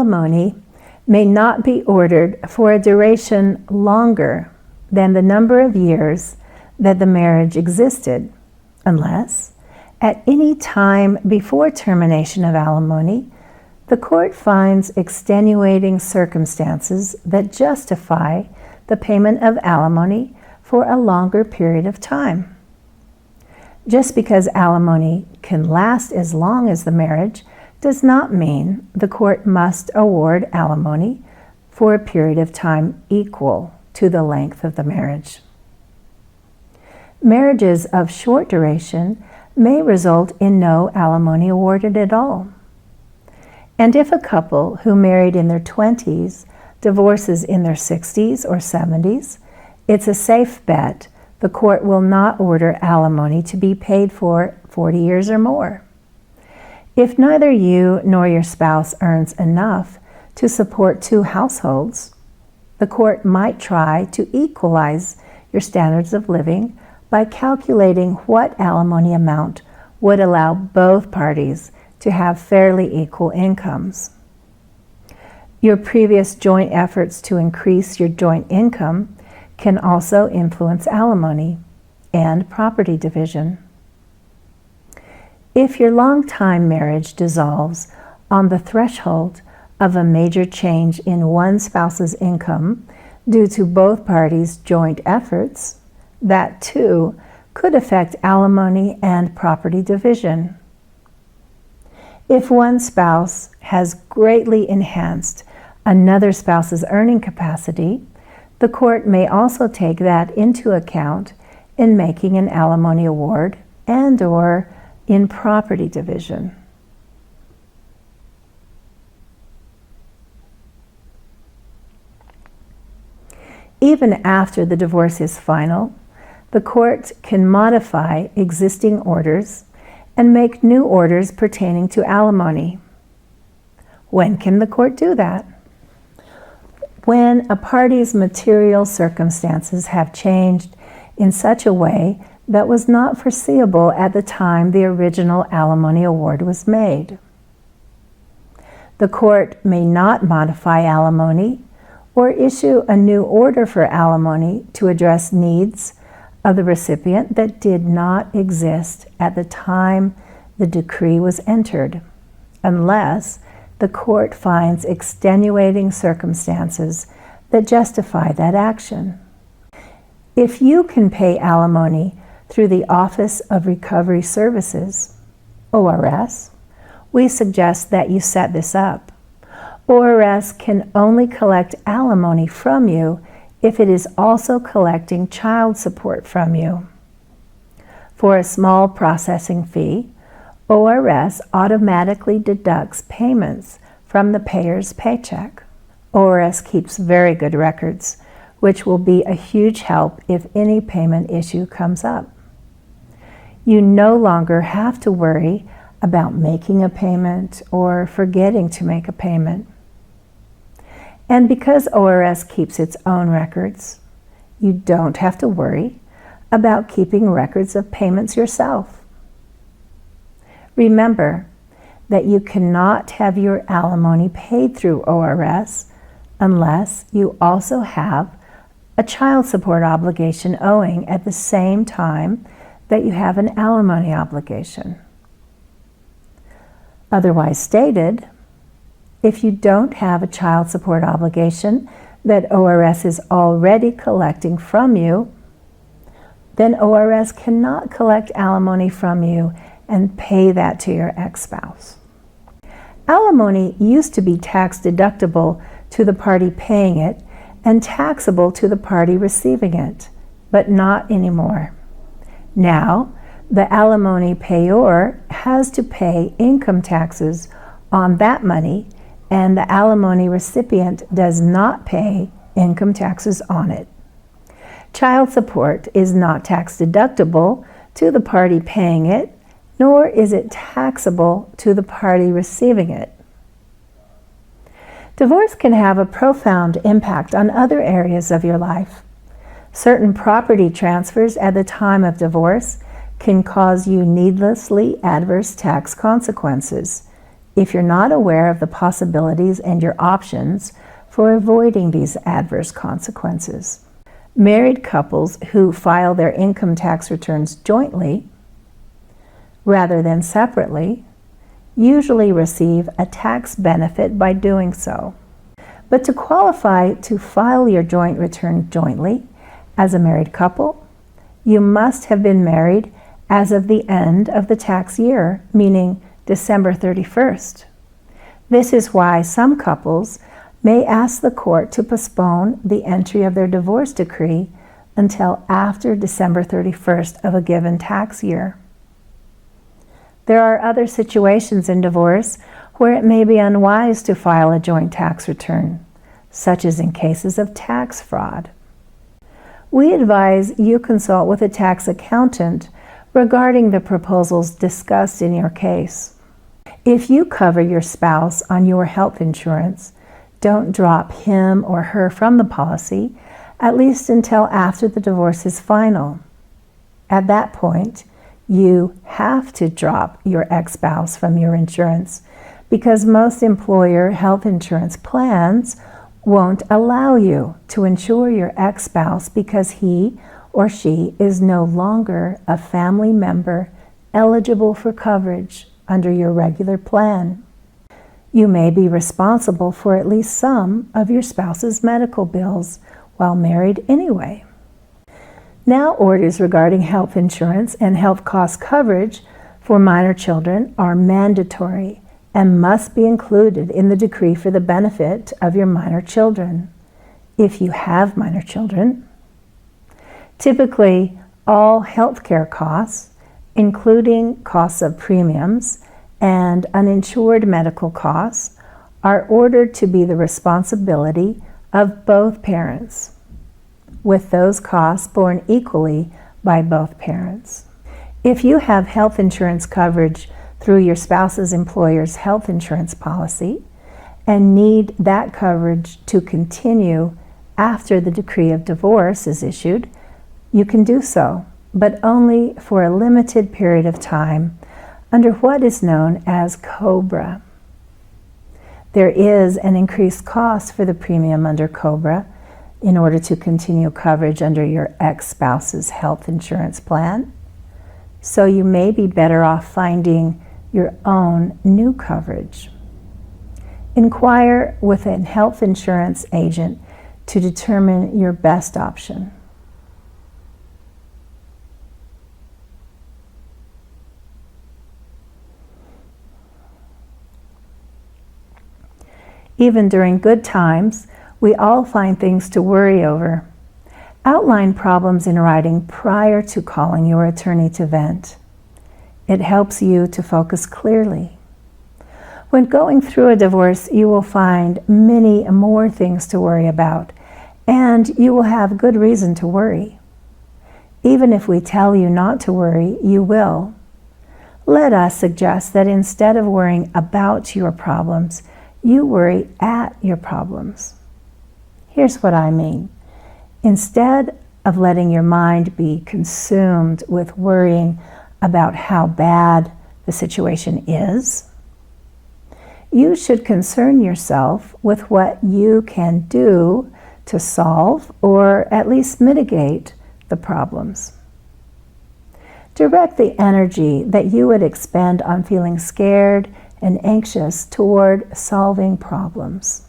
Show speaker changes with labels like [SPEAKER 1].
[SPEAKER 1] alimony may not be ordered for a duration longer than the number of years that the marriage existed, unless, at any time before termination of alimony, the court finds extenuating circumstances that justify the payment of alimony for a longer period of time. Just because alimony can last as long as the marriage does not mean the court must award alimony for a period of time equal to the length of the marriage. Marriages of short duration may result in no alimony awarded at all. And if a couple who married in their 20s divorces in their 60s or 70s, it's a safe bet the court will not order alimony to be paid for 40 years or more. If neither you nor your spouse earns enough to support two households, the court might try to equalize your standards of living by calculating what alimony amount would allow both parties to have fairly equal incomes. Your previous joint efforts to increase your joint income can also influence alimony and property division. If your long-time marriage dissolves on the threshold of a major change in one spouse's income due to both parties' joint efforts, that too could affect alimony and property division. If one spouse has greatly enhanced another spouse's earning capacity, the court may also take that into account in making an alimony award and/or in property division. Even after the divorce is final, the court can modify existing orders and make new orders pertaining to alimony. When can the court do that? When a party's material circumstances have changed in such a way that was not foreseeable at the time the original alimony award was made. The court may not modify alimony or issue a new order for alimony to address needs of the recipient that did not exist at the time the decree was entered, unless the court finds extenuating circumstances that justify that action. If you can pay alimony through the Office of Recovery Services, ORS, we suggest that you set this up. ORS can only collect alimony from you if it is also collecting child support from you. For a small processing fee, ORS automatically deducts payments from the payer's paycheck. ORS keeps very good records, which will be a huge help if any payment issue comes up. You no longer have to worry about making a payment or forgetting to make a payment. And because ORS keeps its own records, you don't have to worry about keeping records of payments yourself. Remember that you cannot have your alimony paid through ORS unless you also have a child support obligation owing at the same time that you have an alimony obligation. Otherwise stated, if you don't have a child support obligation that ORS is already collecting from you, then ORS cannot collect alimony from you and pay that to your ex-spouse. Alimony used to be tax deductible to the party paying it and taxable to the party receiving it, but not anymore. Now, the alimony payor has to pay income taxes on that money, and the alimony recipient does not pay income taxes on it. Child support is not tax deductible to the party paying it, nor is it taxable to the party receiving it. Divorce can have a profound impact on other areas of your life. Certain property transfers at the time of divorce can cause you needlessly adverse tax consequences, if you're not aware of the possibilities and your options for avoiding these adverse consequences. Married couples who file their income tax returns jointly rather than separately usually receive a tax benefit by doing so. But to qualify to file your joint return jointly as a married couple, you must have been married as of the end of the tax year, meaning December 31st. This is why some couples may ask the court to postpone the entry of their divorce decree until after December 31st of a given tax year. There are other situations in divorce where it may be unwise to file a joint tax return, such as in cases of tax fraud. We advise you consult with a tax accountant regarding the proposals discussed in your case. If you cover your spouse on your health insurance, don't drop him or her from the policy, at least until after the divorce is final. At that point, you have to drop your ex-spouse from your insurance because most employer health insurance plans won't allow you to insure your ex-spouse because he or she is no longer a family member eligible for coverage under your regular plan. You may be responsible for at least some of your spouse's medical bills while married anyway. Now, orders regarding health insurance and health cost coverage for minor children are mandatory and must be included in the decree for the benefit of your minor children, if you have minor children. Typically, all health care costs, including costs of premiums and uninsured medical costs, are ordered to be the responsibility of both parents, with those costs borne equally by both parents. If you have health insurance coverage through your spouse's employer's health insurance policy and need that coverage to continue after the decree of divorce is issued, you can do so, but only for a limited period of time under what is known as COBRA. There is an increased cost for the premium under COBRA in order to continue coverage under your ex-spouse's health insurance plan, so you may be better off finding your own new coverage. Inquire with a health insurance agent to determine your best option. Even during good times, we all find things to worry over. Outline problems in writing prior to calling your attorney to vent. It helps you to focus clearly. When going through a divorce, you will find many more things to worry about, and you will have good reason to worry. Even if we tell you not to worry, you will. Let us suggest that instead of worrying about your problems, you worry at your problems. Here's what I mean. Instead of letting your mind be consumed with worrying about how bad the situation is, you should concern yourself with what you can do to solve or at least mitigate the problems. Direct the energy that you would expend on feeling scared and anxious toward solving problems.